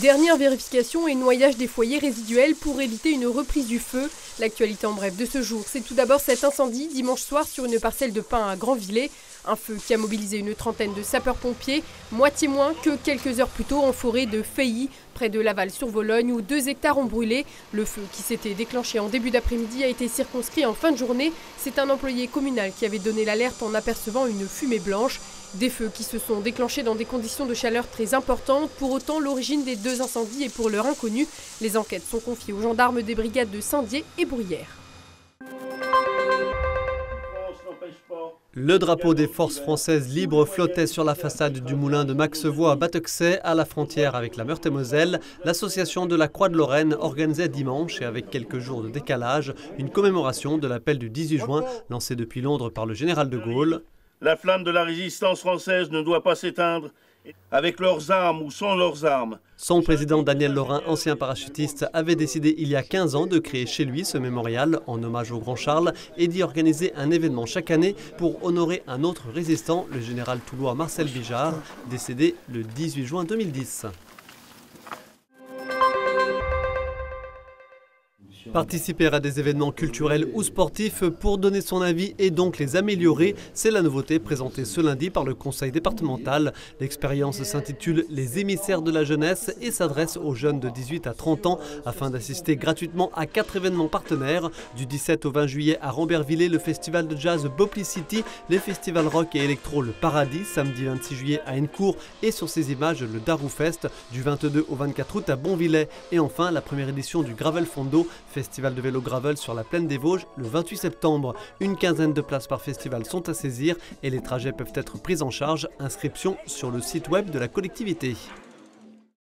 Dernière vérification et noyage des foyers résiduels pour éviter une reprise du feu. L'actualité en bref de ce jour, c'est tout d'abord cet incendie dimanche soir sur une parcelle de pin à Grandvillers. Un feu qui a mobilisé une trentaine de sapeurs-pompiers, moitié moins que quelques heures plus tôt en forêt de Feilly, près de Laval-sur-Vologne, où 2 hectares ont brûlé. Le feu qui s'était déclenché en début d'après-midi a été circonscrit en fin de journée. C'est un employé communal qui avait donné l'alerte en apercevant une fumée blanche. Des feux qui se sont déclenchés dans des conditions de chaleur très importantes. Pour autant, l'origine des 2 incendies est pour l'heure inconnue. Les enquêtes sont confiées aux gendarmes des brigades de Saint-Dié et Bruyères. Le drapeau des forces françaises libres flottait sur la façade du moulin de Maxevoix à Bataxet, à la frontière avec la Meurthe-et-Moselle. L'association de la Croix de Lorraine organisait dimanche, et avec quelques jours de décalage, une commémoration de l'appel du 18 juin, lancé depuis Londres par le général de Gaulle. La flamme de la résistance française ne doit pas s'éteindre avec leurs armes ou sans leurs armes. Son président Daniel Lorrain, ancien parachutiste, avait décidé il y a 15 ans de créer chez lui ce mémorial en hommage au Grand Charles et d'y organiser un événement chaque année pour honorer un autre résistant, le général toulois Marcel Bijard, décédé le 18 juin 2010. Participer à des événements culturels ou sportifs pour donner son avis et donc les améliorer, c'est la nouveauté présentée ce lundi par le conseil départemental. L'expérience s'intitule « Les émissaires de la jeunesse » et s'adresse aux jeunes de 18 à 30 ans afin d'assister gratuitement à 4 événements partenaires. Du 17 au 20 juillet à Rambervillers, le festival de jazz Boplicity, les festivals rock et électro Le Paradis, samedi 26 juillet à Hennecourt et sur ces images le Darou Fest, du 22 au 24 août à Bonvillers. Et enfin la première édition du Gravel Fondo, festival de vélo gravel sur la plaine des Vosges le 28 septembre. Une quinzaine de places par festival sont à saisir et les trajets peuvent être pris en charge. Inscription sur le site web de la collectivité.